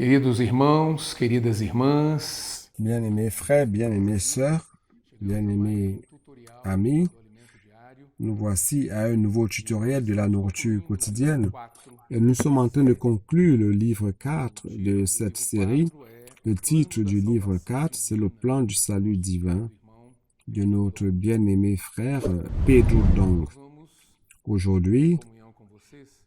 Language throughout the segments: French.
Queridos irmãos, queridas irmãs, Bien-aimés frères, bien-aimées sœurs, bien-aimés amis, nous voici à un nouveau tutoriel de la nourriture quotidienne et nous sommes en train de conclure le livre 4 de cette série. Le titre du livre 4, c'est le plan du salut divin de notre bien-aimé frère Pedro Dong. Aujourd'hui,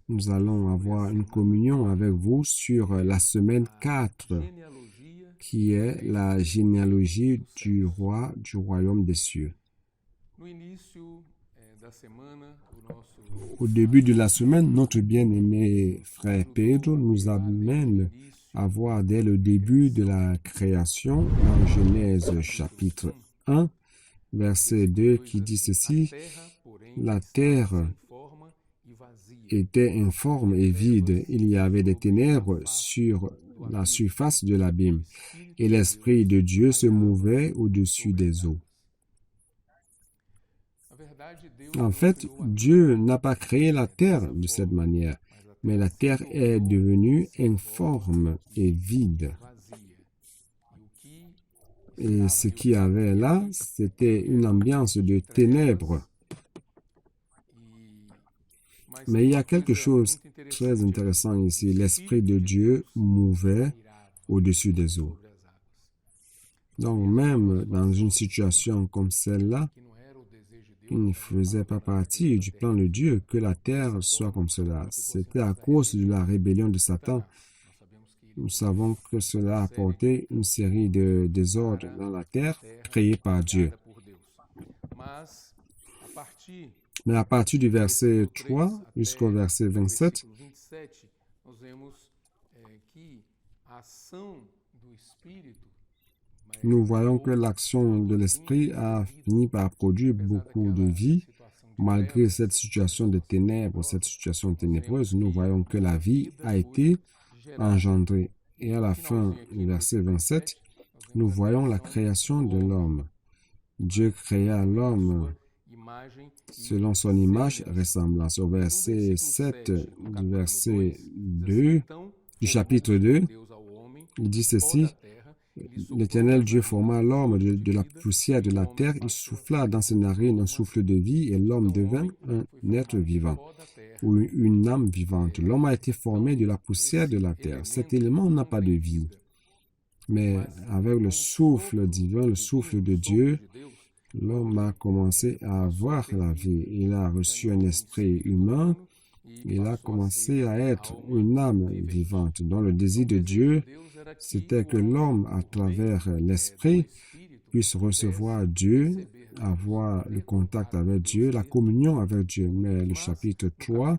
nous allons avoir une communion avec vous sur la semaine 4, qui est la généalogie du roi du royaume des cieux. Au début de la semaine, notre bien-aimé frère Pedro nous amène à voir dès le début de la création, dans Genèse chapitre 1, verset 2, qui dit ceci: la terre était informe et vide, il y avait des ténèbres sur la surface de l'abîme, et l'Esprit de Dieu se mouvait au-dessus des eaux. En fait, Dieu n'a pas créé la terre de cette manière, mais la terre est devenue informe et vide. Et ce qu'il y avait là, c'était une ambiance de ténèbres. Mais il y a quelque chose de très intéressant ici. L'Esprit de Dieu mouvait au-dessus des eaux. Donc même dans une situation comme celle-là, il ne faisait pas partie du plan de Dieu que la terre soit comme cela. C'était à cause de la rébellion de Satan. Nous savons que cela a apporté une série de désordres dans la terre créée par Dieu. Mais à partir du verset 3 jusqu'au verset 27, nous voyons que l'action de l'Esprit a fini par produire beaucoup de vie. Malgré cette situation de ténèbres, cette situation ténébreuse, nous voyons que la vie a été engendrée. Et à la fin du verset 27, nous voyons la création de l'homme. Dieu créa l'homme selon son image et ressemblance. Au verset 7 du verset 2 du chapitre 2, il dit ceci: l'Éternel Dieu forma l'homme de la poussière de la terre, il souffla dans ses narines un souffle de vie et l'homme devint un être vivant, ou une âme vivante. L'homme a été formé de la poussière de la terre. Cet élément n'a pas de vie. Mais avec le souffle divin, le souffle de Dieu, l'homme a commencé à avoir la vie. Il a reçu un esprit humain. Il a commencé à être une âme vivante. Dans le désir de Dieu, c'était que l'homme, à travers l'esprit, puisse recevoir Dieu, avoir le contact avec Dieu, la communion avec Dieu. Mais le chapitre 3,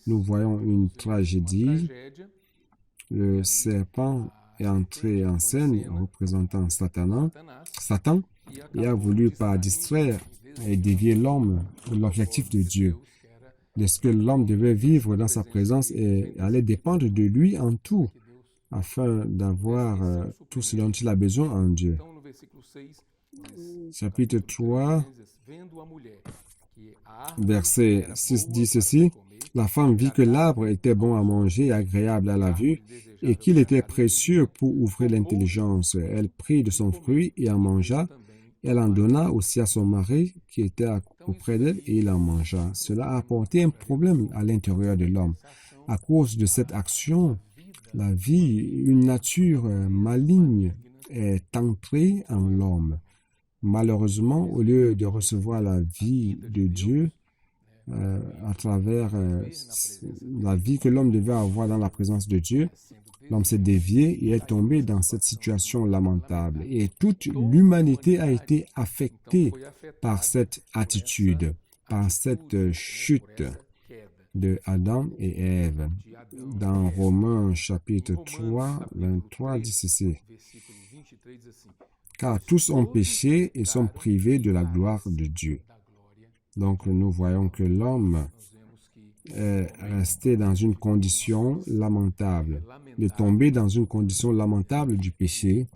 nous voyons une tragédie. Le serpent est entré en scène représentant Satan et a voulu par distraire et dévier l'homme de l'objectif de Dieu. Est-ce que l'homme devait vivre dans sa présence et allait dépendre de lui en tout, afin d'avoir tout ce dont il a besoin en Dieu. Chapitre 3, verset 6 dit ceci: la femme vit que l'arbre était bon à manger et agréable à la vue, et qu'il était précieux pour ouvrir l'intelligence. Elle prit de son fruit et en mangea. Elle en donna aussi à son mari qui était auprès d'elle et il en mangea. Cela a apporté un problème à l'intérieur de l'homme. À cause de cette action, la vie, une nature maligne est entrée en l'homme. Malheureusement, au lieu de recevoir la vie de Dieu, à travers la vie que l'homme devait avoir dans la présence de Dieu, l'homme s'est dévié et est tombé dans cette situation lamentable. Et toute l'humanité a été affectée par cette attitude, par cette chute de Adam et Ève. Dans Romains chapitre 3, 23 dit ceci: car tous ont péché et sont privés de la gloire de Dieu. Donc nous voyons que l'homme est resté dans une condition lamentable, de tomber dans une condition lamentable du péché.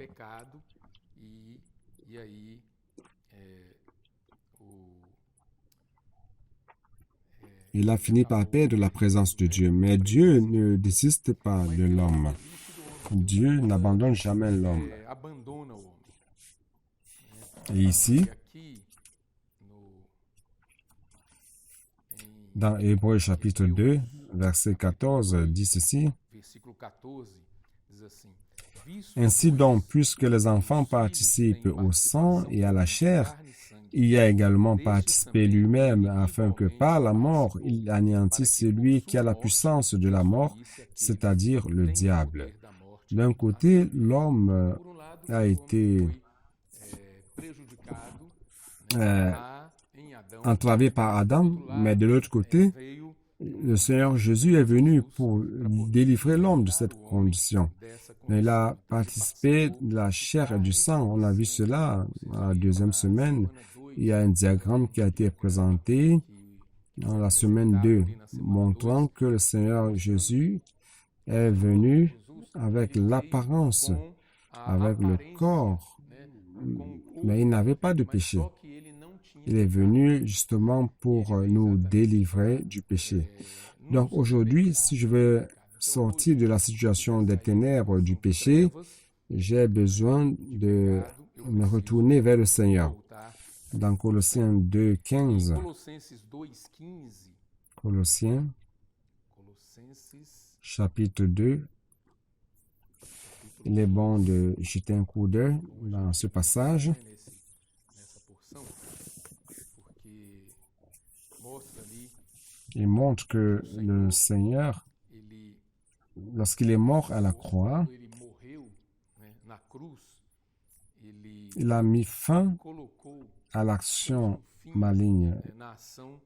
Il a fini par perdre la présence de Dieu, mais Dieu ne désiste pas de l'homme. Dieu n'abandonne jamais l'homme. abandona o homem. Et ici, E aqui, dans Hébreux chapitre 2, verset 14, dit ceci. versículo 14, diz assim: Ainsi donc, puisque les enfants participent au sang et à la chair, il y a également participé lui-même afin que par la mort, il anéantisse celui qui a la puissance de la mort, c'est-à-dire le diable. D'un côté, l'homme a été entravé par Adam, mais de l'autre côté, le Seigneur Jésus est venu pour délivrer l'homme de cette condition. Il a participé de la chair et du sang. On a vu cela à la deuxième semaine. Il y a un diagramme qui a été présenté dans la semaine 2, montrant que le Seigneur Jésus est venu avec l'apparence, avec le corps, mais il n'avait pas de péché. Il est venu justement pour nous délivrer du péché. Donc aujourd'hui, si je veux sortir de la situation des ténèbres du péché, j'ai besoin de me retourner vers le Seigneur. Dans Colossiens 2, 15, Colossiens, chapitre 2, il est bon de jeter un coup d'œil dans ce passage. Il montre que le Seigneur, lorsqu'il est mort à la croix, il a mis fin à l'action maligne.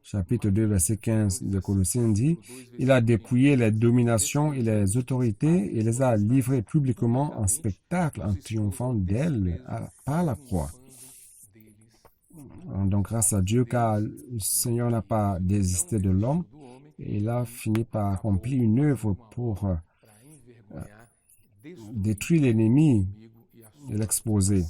Chapitre 2, verset 15 de Colossiens dit, « Il a dépouillé les dominations et les autorités et les a livrées publiquement en spectacle en triomphant d'elles par la croix. » Donc, grâce à Dieu, car le Seigneur n'a pas désisté de l'homme, il a fini par accomplir une œuvre pour détruire l'ennemi et l'exposer.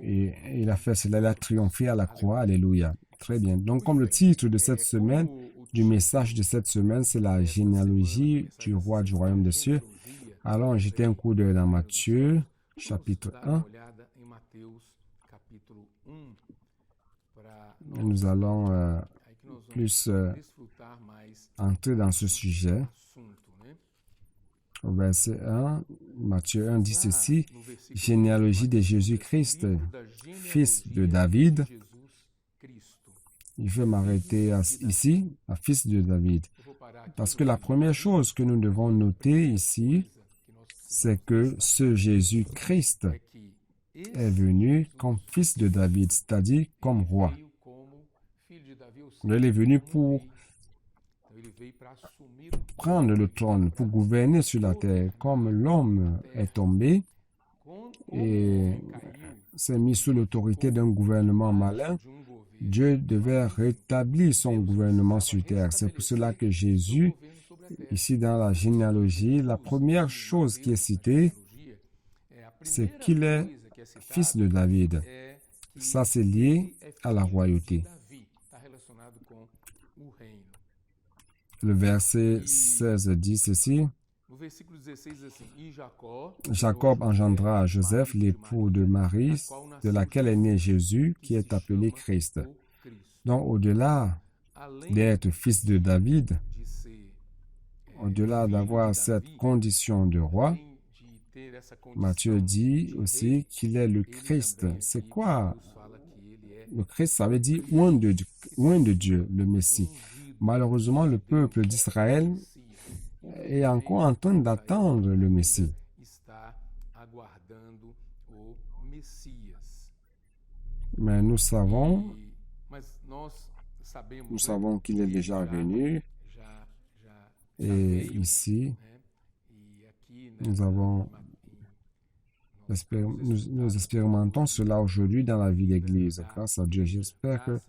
Et il a fait cela, il a triomphé à la croix. Alléluia. Très bien. Donc, comme le titre de cette semaine, du message de cette semaine, c'est la généalogie du roi du royaume des cieux. Allons jeter un coup d'œil dans Matthieu, chapitre 1. Et nous allons plus entrer dans ce sujet. Au verset 1, Matthieu 1 dit ceci, « Généalogie de Jésus-Christ, fils de David. » Je vais m'arrêter ici, à fils de David. Parce que la première chose que nous devons noter ici, c'est que ce Jésus-Christ est venu comme fils de David, c'est-à-dire comme roi. Il est venu pour prendre le trône, pour gouverner sur la terre. Comme l'homme est tombé et s'est mis sous l'autorité d'un gouvernement malin, Dieu devait rétablir son gouvernement sur terre. C'est pour cela que Jésus, ici dans la généalogie, la première chose qui est citée, c'est qu'il est fils de David. Ça, c'est lié à la royauté. Le verset 16 dit ceci. Jacob engendra Joseph, l'époux de Marie, de laquelle est né Jésus, qui est appelé Christ. Donc, au-delà d'être fils de David, au-delà d'avoir cette condition de roi, Matthieu dit aussi qu'il est le Christ. C'est quoi? Le Christ, ça veut dire loin de Dieu, le Messie. Malheureusement, le peuple d'Israël est encore en train d'attendre le Messie. Mais nous savons qu'il est déjà venu. Et ici, nous expérimentons cela aujourd'hui dans la vie de l'Église. Grâce à Dieu, j'espère que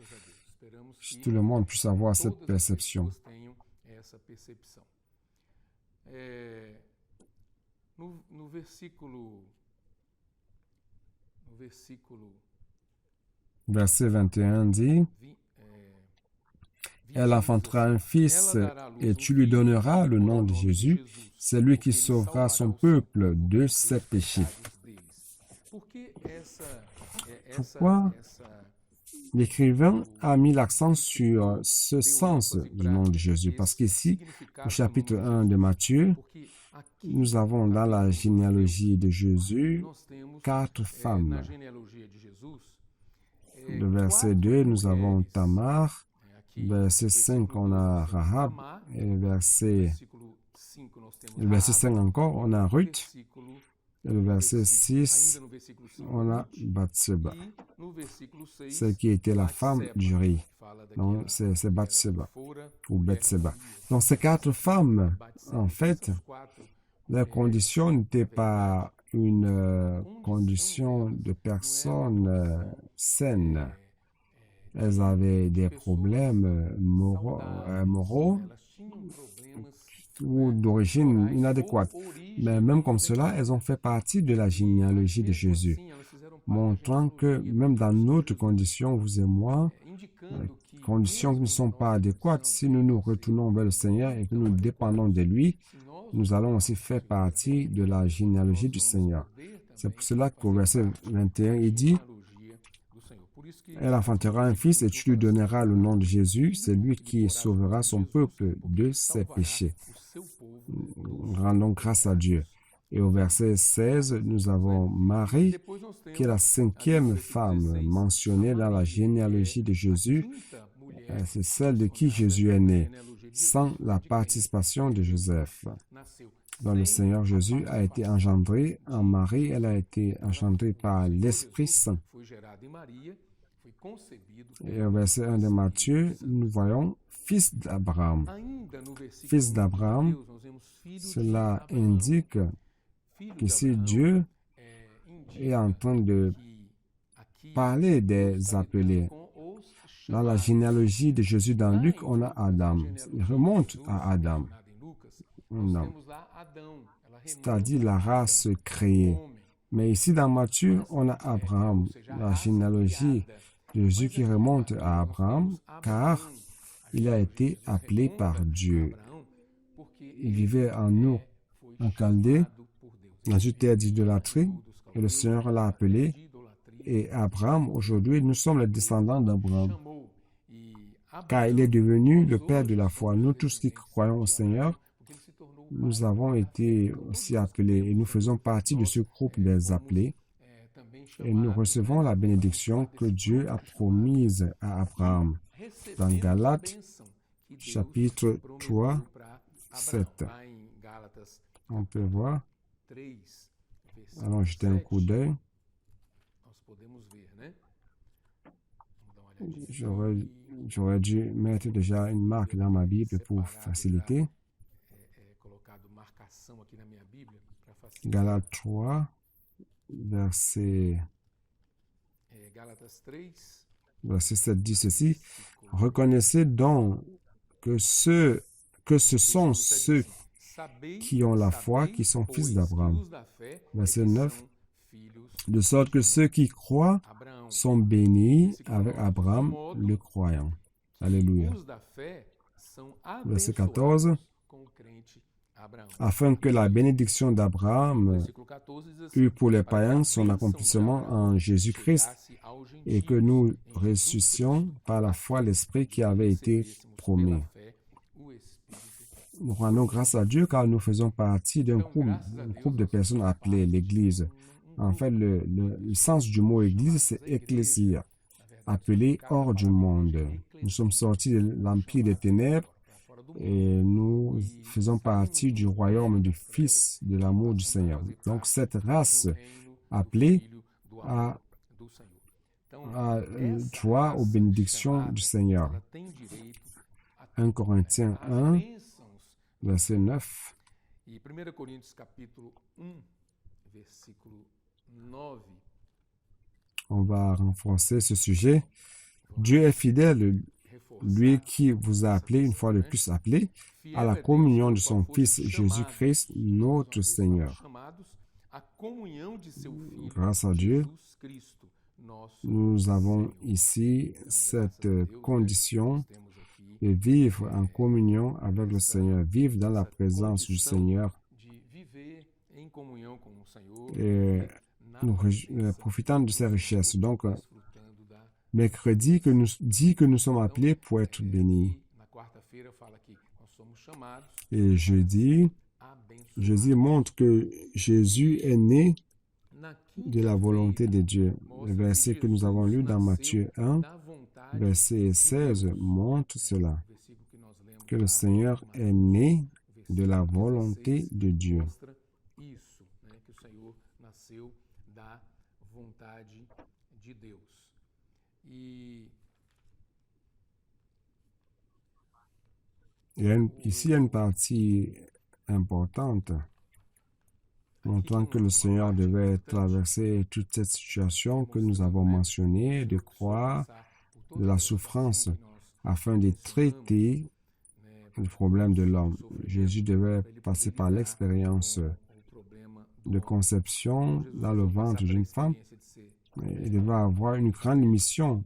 tout le monde puisse avoir cette perception. Verset 21 dit, Elle enfantera un fils et tu lui donneras le nom de Jésus. C'est lui qui sauvera son peuple de ses péchés. Pourquoi l'écrivain a mis l'accent sur ce sens du nom de Jésus? Parce qu'ici, au chapitre 1 de Matthieu, nous avons dans la généalogie de Jésus 4 femmes. Le verset 2, nous avons Tamar. Verset 5, on a Rahab. Et le verset 5 encore, on a Ruth. Et le verset 6, on a Bathsheba, celle qui était la femme d'Uri. Donc, c'est Bathsheba ou Bethsheba. Donc, ces 4 femmes, en fait, leur condition n'était pas une condition de personnes saines. Elles avaient des problèmes moraux ou d'origine inadéquate. Mais même comme cela, elles ont fait partie de la généalogie de Jésus, montrant que même dans notre condition, vous et moi, conditions qui ne sont pas adéquates, si nous nous retournons vers le Seigneur et que nous dépendons de lui, nous allons aussi faire partie de la généalogie du Seigneur. C'est pour cela qu'au verset 21, il dit, « Elle enfantera un fils et tu lui donneras le nom de Jésus, c'est lui qui sauvera son peuple de ses péchés. » Rendons grâce à Dieu. Et au verset 16, nous avons Marie, qui est la 5e femme mentionnée dans la généalogie de Jésus. C'est celle de qui Jésus est né, sans la participation de Joseph. Donc le Seigneur Jésus a été engendré en Marie, elle a été engendrée par l'Esprit Saint. Et au verset 1 de Matthieu, nous voyons fils d'Abraham. Fils d'Abraham, cela indique qu'ici Dieu est en train de parler des appelés. Dans la généalogie de Jésus dans Luc, on a Adam. Il remonte à Adam. Non. C'est-à-dire la race créée. Mais ici dans Matthieu, on a Abraham. La généalogie de Jésus qui remonte à Abraham, car il a été appelé par Dieu. Il vivait en Ur, en Chaldée, dans une terre d'idolâtrie, et le Seigneur l'a appelé. Et Abraham, aujourd'hui, nous sommes les descendants d'Abraham, car il est devenu le Père de la foi. Nous tous qui croyons au Seigneur, nous avons été aussi appelés et nous faisons partie de ce groupe des appelés. Et nous recevons la bénédiction que Dieu a promise à Abraham. Dans Galates, chapitre 3, 7. On peut voir. Allons jeter un coup d'œil. J'aurais dû mettre déjà une marque dans ma Bible pour faciliter. Galates 3, verset 7 dit ceci. Reconnaissez donc que ce sont ceux qui ont la foi qui sont fils d'Abraham. Verset 9. De sorte que ceux qui croient sont bénis avec Abraham le croyant. Alléluia. Verset 14. Afin que la bénédiction d'Abraham eût pour les païens son accomplissement en Jésus-Christ et que nous ressuscions par la foi l'Esprit qui avait été promis. Nous rendons grâce à Dieu car nous faisons partie d'un groupe de personnes appelées l'Église. En fait, le sens du mot Église, c'est ecclésia, appelé hors du monde. Nous sommes sortis de l'empire des ténèbres et nous faisons partie du royaume du Fils de l'amour du Seigneur. Donc, cette race appelée a droit aux bénédictions du Seigneur. 1 Corinthiens 1, verset 9. On va renforcer ce sujet. Dieu est fidèle, lui qui vous a appelé, une fois de plus appelé, à la communion de son Fils Jésus-Christ, notre Seigneur. Grâce à Dieu, nous avons ici cette condition de vivre en communion avec le Seigneur, vivre dans la présence du Seigneur et profitant de ses richesses. Donc, mercredi dit que nous sommes appelés pour être bénis. Et jeudi montre que Jésus est né de la volonté de Dieu. Le verset que nous avons lu dans Matthieu 1, verset 16, montre cela, que le Seigneur est né de la volonté de Dieu. Ici, il y a une partie importante, montrant que le Seigneur devait traverser toute cette situation que nous avons mentionnée, de croix, de la souffrance, afin de traiter le problème de l'homme. Jésus devait passer par l'expérience de conception dans le ventre d'une femme. Il devait avoir une grande mission,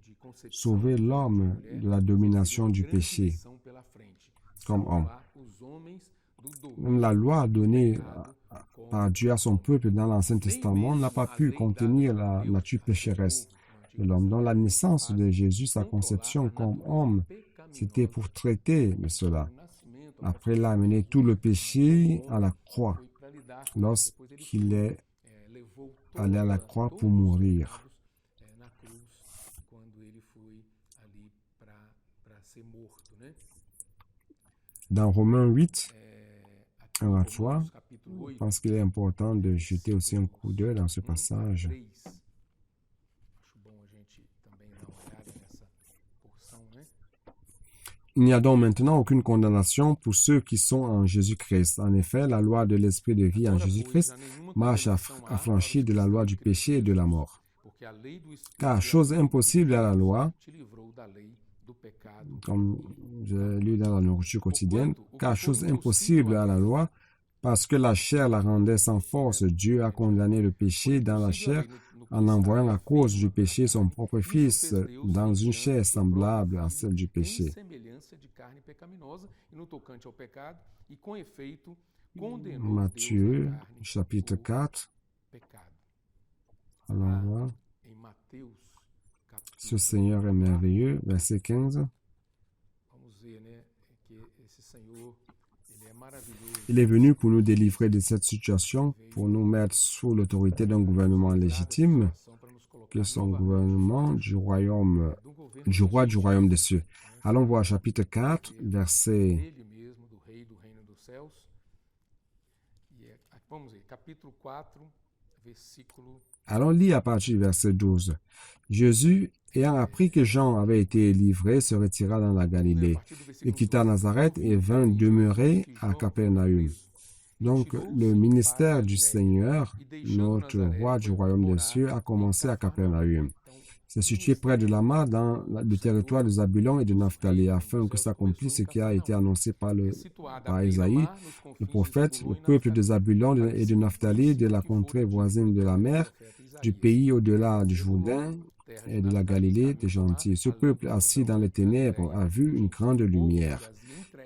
sauver l'homme de la domination du péché comme homme. La loi donnée par Dieu à son peuple dans l'Ancien Testament n'a pas pu contenir la nature pécheresse de l'homme. Dans la naissance de Jésus, sa conception comme homme, c'était pour traiter de cela. Après, il a amené tout le péché à la croix, lorsqu'il est allé à la croix pour mourir. Dans Romains 8, 1 à 3, je pense qu'il est important de jeter aussi un coup d'œil dans ce passage. Il n'y a donc maintenant aucune condamnation pour ceux qui sont en Jésus-Christ. En effet, la loi de l'esprit de vie en Jésus-Christ marche affranchie de la loi du péché et de la mort. Car chose impossible à la loi, comme j'ai lu dans la nourriture quotidienne, car chose impossible à la loi, parce que la chair la rendait sans force, Dieu a condamné le péché dans la chair en envoyant à cause du péché son propre Fils dans une chair semblable à celle du péché. Matthieu, chapitre 4. Allons voir. Ce Seigneur est merveilleux, verset 15. Il est venu pour nous délivrer de cette situation, pour nous mettre sous l'autorité d'un gouvernement légitime, qui est son gouvernement du roi du royaume des cieux. Allons voir chapitre 4, verset... Allons lire à partir du verset 12. Jésus, ayant appris que Jean avait été livré, se retira dans la Galilée. Il quitta Nazareth et vint demeurer à Capernaum. Donc, le ministère du Seigneur, notre roi du royaume des cieux, a commencé à Capernaum. C'est situé près de Lama, dans le territoire de Zabulon et de Naphtali, afin que s'accomplisse ce qui a été annoncé par Isaïe, le prophète. Le peuple de Zabulon et de Naphtali, de la contrée voisine de la mer, du pays au-delà du Jourdain et de la Galilée des gentils. Ce peuple assis dans les ténèbres a vu une grande lumière.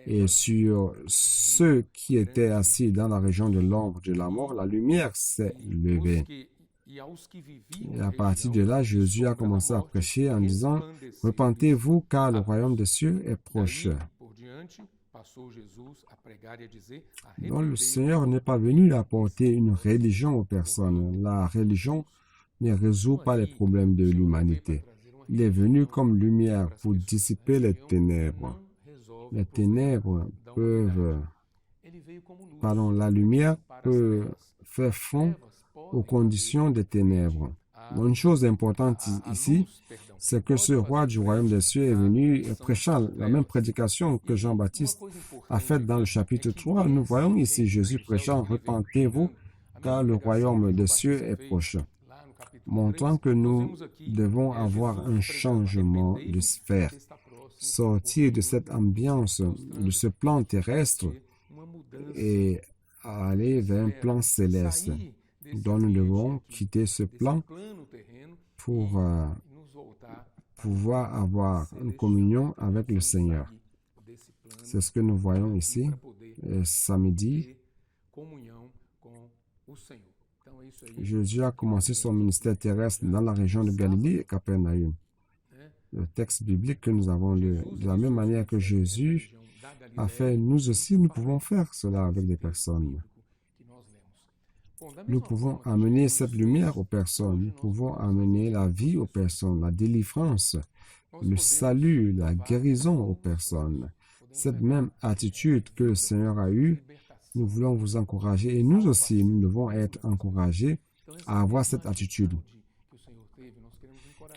Et sur ceux qui étaient assis dans la région de l'ombre de la mort, la lumière s'est levée. Et à partir de là, Jésus a commencé à prêcher en disant « Repentez-vous, car le royaume des cieux est proche. » Donc, le Seigneur n'est pas venu apporter une religion aux personnes. La religion ne résout pas les problèmes de l'humanité. Il est venu comme lumière pour dissiper les ténèbres. Les ténèbres peuvent... la lumière peut faire front aux conditions des ténèbres. Une chose importante ici, c'est que ce roi du royaume des cieux est venu prêchant la même prédication que Jean-Baptiste a faite dans le chapitre 3. Nous voyons ici Jésus prêchant « Repentez-vous, car le royaume des cieux est proche », montrant que nous devons avoir un changement de sphère, sortir de cette ambiance, de ce plan terrestre et aller vers un plan céleste. Donc nous devons quitter ce plan pour pouvoir avoir une communion avec le Seigneur. C'est ce que nous voyons ici, samedi. Jésus a commencé son ministère terrestre dans la région de Galilée et Capernaum. Le texte biblique que nous avons lu, de la même manière que Jésus a fait, nous aussi, nous pouvons faire cela avec des personnes. Nous pouvons amener cette lumière aux personnes, nous pouvons amener la vie aux personnes, la délivrance, le salut, la guérison aux personnes. Cette même attitude que le Seigneur a eue, nous voulons vous encourager et nous aussi, nous devons être encouragés à avoir cette attitude.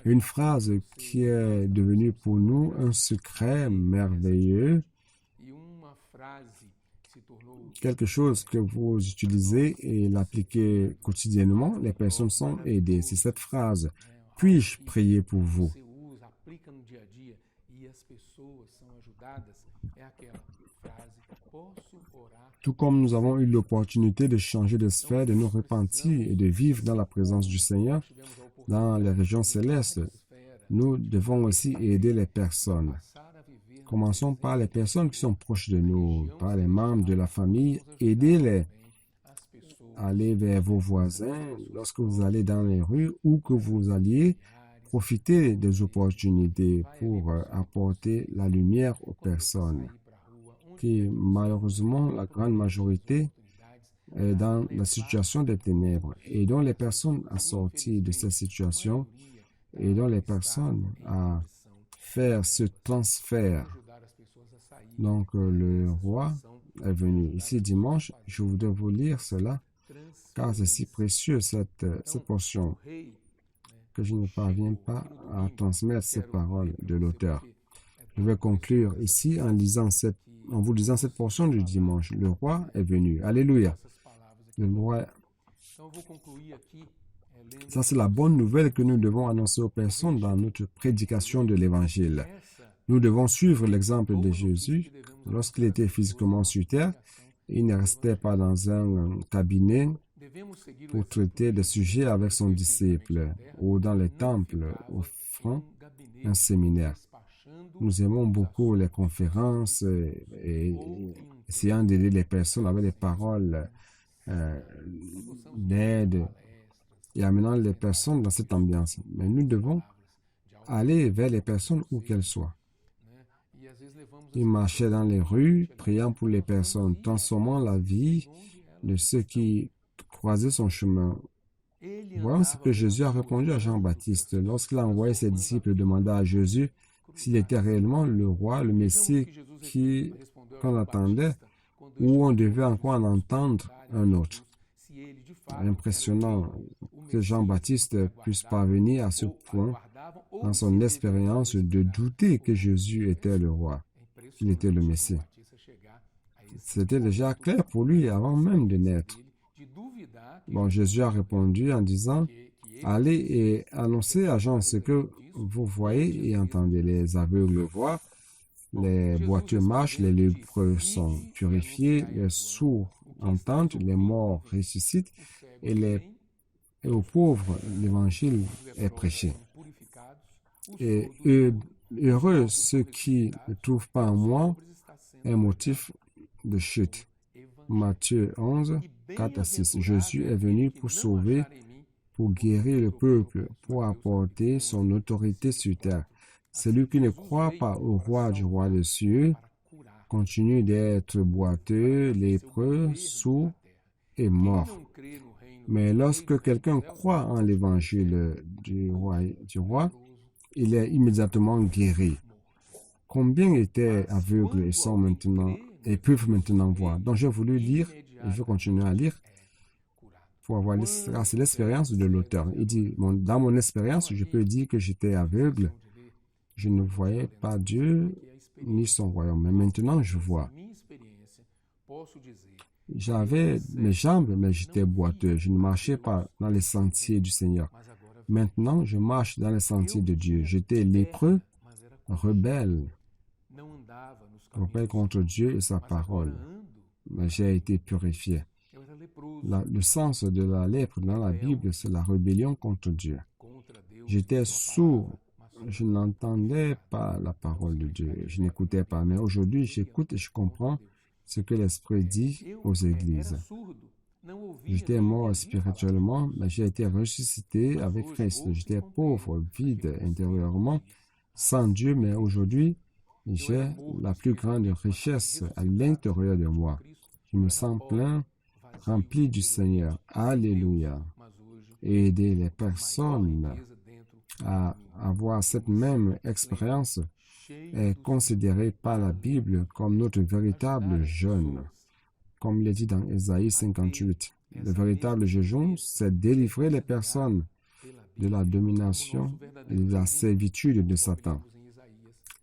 Une phrase qui est devenue pour nous un secret merveilleux, quelque chose que vous utilisez et l'appliquez quotidiennement, les personnes sont aidées. C'est cette phrase. Puis-je prier pour vous? Tout comme nous avons eu l'opportunité de changer de sphère, de nous repentir et de vivre dans la présence du Seigneur, dans les régions célestes, nous devons aussi aider les personnes. Commençons par les personnes qui sont proches de nous, par les membres de la famille. Aidez-les. Allez vers vos voisins lorsque vous allez dans les rues ou que vous alliez. Profitez des opportunités pour apporter la lumière aux personnes. Qui, malheureusement, la grande majorité est dans la situation des ténèbres. Aidons les personnes à sortir de cette situation. Aidons les personnes à faire ce transfert. Donc, le roi est venu. Ici, dimanche, je voudrais vous lire cela, car c'est si précieux, cette portion, que je ne parviens pas à transmettre ces paroles de l'auteur. Je vais conclure ici en vous lisant cette portion du dimanche. Le roi est venu. Alléluia. Le roi. Ça, c'est la bonne nouvelle que nous devons annoncer aux personnes dans notre prédication de l'Évangile. Nous devons suivre l'exemple de Jésus. Lorsqu'il était physiquement sur terre, il ne restait pas dans un cabinet pour traiter des sujets avec son disciple ou dans les temples offrant un séminaire. Nous aimons beaucoup les conférences et essayant d'aider les personnes avec des paroles d'aide et amenant les personnes dans cette ambiance. Mais nous devons aller vers les personnes où qu'elles soient. Il marchait dans les rues, priant pour les personnes, transformant la vie de ceux qui croisaient son chemin. Voyons ce que Jésus a répondu à Jean-Baptiste. Lorsqu'il a envoyé ses disciples demander à Jésus s'il était réellement le roi, le Messie qu'on attendait, ou on devait encore en entendre un autre. Impressionnant que Jean-Baptiste puisse parvenir à ce point dans son expérience de douter que Jésus était le roi, qu'il était le Messie. C'était déjà clair pour lui avant même de naître. Bon, Jésus a répondu en disant, « Allez et annoncez à Jean ce que vous voyez et entendez. Les aveugles voient, les boiteux marchent, les lépreux sont purifiés, les sourds entendent, les morts ressuscitent, et aux pauvres, l'évangile est prêché. Et heureux ceux qui ne trouvent pas en moi un motif de chute. » Matthieu 11, 4 à 6. Jésus est venu pour sauver, pour guérir le peuple, pour apporter son autorité sur terre. Celui qui ne croit pas au roi du roi des cieux continue d'être boiteux, lépreux, sourd et mort. Mais lorsque quelqu'un croit en l'évangile du roi, il est immédiatement guéri. Combien étaient aveugles et peuvent maintenant voir? Donc j'ai voulu lire, et je vais continuer à lire, pour avoir l'expérience de l'auteur. Il dit, dans mon expérience, je peux dire que j'étais aveugle. Je ne voyais pas Dieu ni son royaume. Mais maintenant, je vois. J'avais mes jambes, mais j'étais boiteux. Je ne marchais pas dans les sentiers du Seigneur. Maintenant, je marche dans les sentiers de Dieu. J'étais lépreux, rebelle contre Dieu et sa parole. Mais j'ai été purifié. Le sens de la lèpre dans la Bible, c'est la rébellion contre Dieu. J'étais sourd, je n'entendais pas la parole de Dieu, je n'écoutais pas. Mais aujourd'hui, j'écoute et je comprends ce que l'Esprit dit aux églises. J'étais mort spirituellement, mais j'ai été ressuscité avec Christ. J'étais pauvre, vide intérieurement, sans Dieu, mais aujourd'hui, j'ai la plus grande richesse à l'intérieur de moi. Je me sens plein, rempli du Seigneur. Alléluia. Et aider les personnes à avoir cette même expérience est considéré par la Bible comme notre véritable jeûne. Comme il est dit dans Ésaïe 58. Le véritable jeûne, c'est délivrer les personnes de la domination et de la servitude de Satan.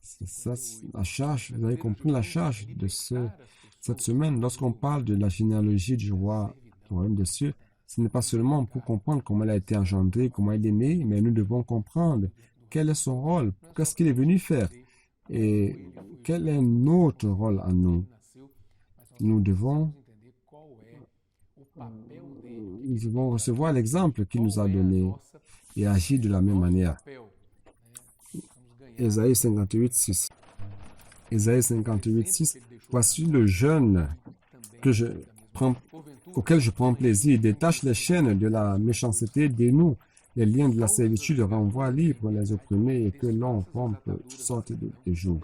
C'est ça, la charge, vous avez compris la charge de cette semaine. Lorsqu'on parle de la généalogie du roi du royaume des cieux, ce n'est pas seulement pour comprendre comment il a été engendré, comment il est né, mais nous devons comprendre quel est son rôle, qu'est-ce qu'il est venu faire et quel est notre rôle à nous. Nous devons recevoir l'exemple qu'il nous a donné et agir de la même manière. Ésaïe 58, 6. Ésaïe 58, 6. Voici le jeûne auquel je prends plaisir. Détache les chaînes de la méchanceté, dénoue les liens de la servitude, renvoie libre les opprimés et que l'on rompe toutes sortes de jours.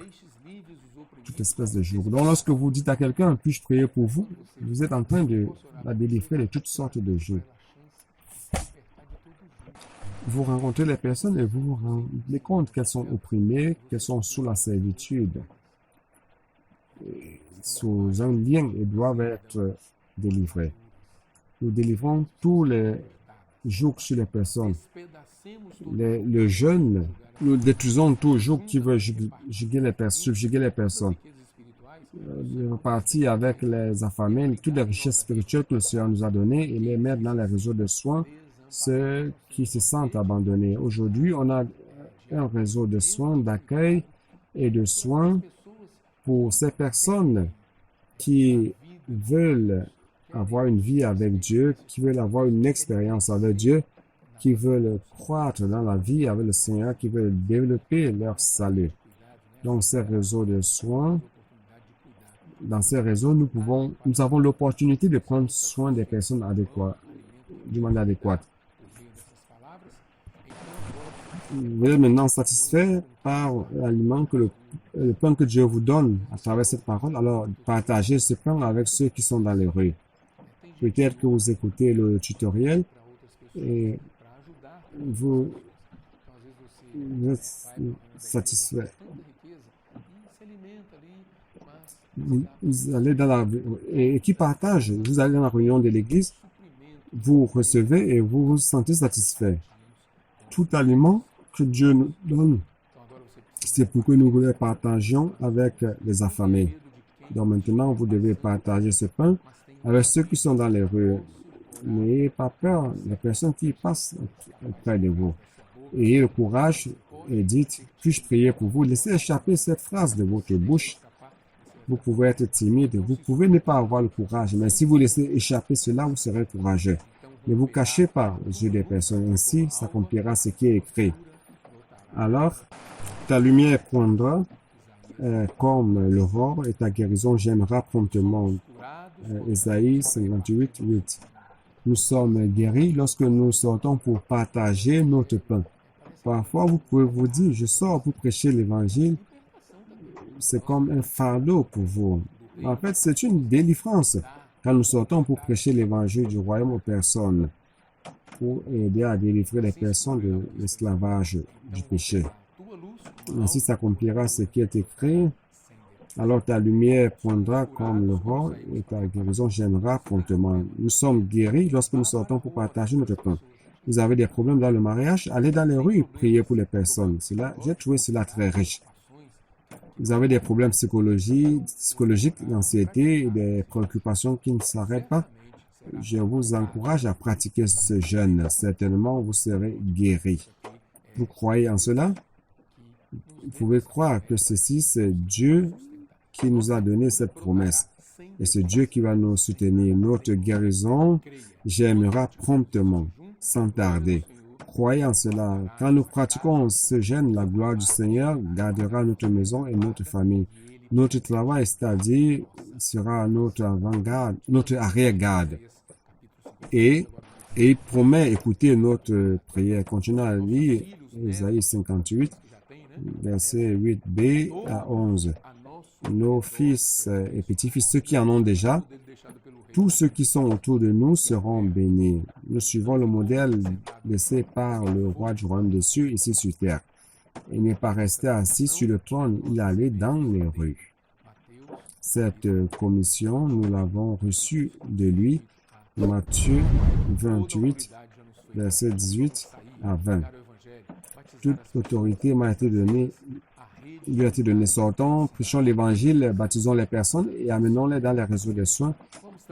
Toute espèce de jours. Donc, lorsque vous dites à quelqu'un, puis-je prier pour vous, vous êtes en train de la délivrer de toutes sortes de jours. Vous rencontrez les personnes et vous vous rendez compte qu'elles sont opprimées, qu'elles sont sous la servitude, sous un lien et doivent être délivrées. Nous délivrons tous les jours sur les personnes. Le jeûne, nous détruisons tout joug qui veut subjuguer les personnes. Repartir avec les affamés, toutes les richesses spirituelles que le Seigneur nous a données et les mettre dans les réseaux de soins, ceux qui se sentent abandonnés. Aujourd'hui, on a un réseau de soins, d'accueil et de soins pour ces personnes qui veulent avoir une vie avec Dieu, qui veulent avoir une expérience avec Dieu, qui veulent croître dans la vie avec le Seigneur, qui veulent développer leur salut. Donc, ces réseaux de soins, dans ces réseaux, nous avons l'opportunité de prendre soin des personnes adéquates, du manière adéquate. Vous êtes maintenant satisfait par l'aliment le pain que Dieu vous donne à travers cette parole. Alors, partagez ce pain avec ceux qui sont dans les rues. Peut-être que vous écoutez le tutoriel et vous êtes satisfait. Vous allez dans et qui partage, vous allez dans la réunion de l'église, vous recevez et vous vous sentez satisfait. Tout aliment que Dieu nous donne, c'est pour que nous le partagions avec les affamés. Donc maintenant, vous devez partager ce pain avec ceux qui sont dans les rues. N'ayez pas peur, les personnes qui passent près de vous. Ayez le courage et dites, puis-je prier pour vous? Laissez échapper cette phrase de votre bouche. Vous pouvez être timide, vous pouvez ne pas avoir le courage, mais si vous laissez échapper cela, vous serez courageux. Ne vous cachez pas aux yeux des personnes, ainsi s'accomplira ce qui est écrit. Alors, ta lumière poindra comme l'aurore et ta guérison gênera promptement. Ésaïe 58, 8. Nous sommes guéris lorsque nous sortons pour partager notre pain. Parfois, vous pouvez vous dire, je sors pour prêcher l'évangile. C'est comme un fardeau pour vous. En fait, c'est une délivrance quand nous sortons pour prêcher l'évangile du royaume aux personnes, pour aider à délivrer les personnes de l'esclavage du péché. Ainsi s'accomplira ce qui est écrit. Alors ta lumière poindra comme l'aurore et ta guérison gênera promptement. Nous sommes guéris lorsque nous sortons pour partager notre pain. Vous avez des problèmes dans le mariage, allez dans les rues, priez pour les personnes. J'ai trouvé cela très riche. Vous avez des problèmes psychologiques, d'anxiété, des préoccupations qui ne s'arrêtent pas. Je vous encourage à pratiquer ce jeûne. Certainement, vous serez guéris. Vous croyez en cela? Vous pouvez croire que ceci, c'est Dieu qui nous a donné cette promesse. Et c'est Dieu qui va nous soutenir. Notre guérison germera promptement, sans tarder. Croyez en cela. Quand nous pratiquons ce jeûne, la gloire du Seigneur gardera notre maison et notre famille. Notre travail, c'est-à-dire, sera notre avant-garde, notre arrière-garde. Et il promet, écoutez notre prière. Continuons à lire Isaïe 58, verset 8b à 11. Nos fils et petits-fils, ceux qui en ont déjà, tous ceux qui sont autour de nous seront bénis. Nous suivons le modèle laissé par le roi du royaume des cieux ici sur terre. Il n'est pas resté assis sur le trône, il allait dans les rues. Cette commission, nous l'avons reçue de lui, Matthieu 28, verset 18 à 20. Toute autorité m'a été donnée, lui a été donnée. Sortons, prêchons l'évangile, baptisons les personnes et amenons-les dans les réseaux de soins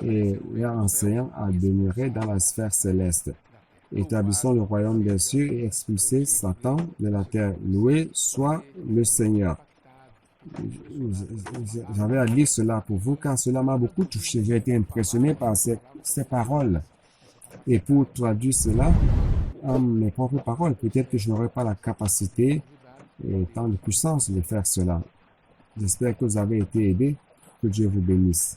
et leur enseignant à demeurer dans la sphère céleste. Établissons le royaume des cieux et expulsez Satan de la terre. Loué soit le Seigneur. J'avais à lire cela pour vous car cela m'a beaucoup touché. J'ai été impressionné par ces paroles. Et pour traduire cela en mes propres paroles, peut-être que je n'aurai pas la capacité et tant de puissance de faire cela. J'espère que vous avez été aidés. Que Dieu vous bénisse.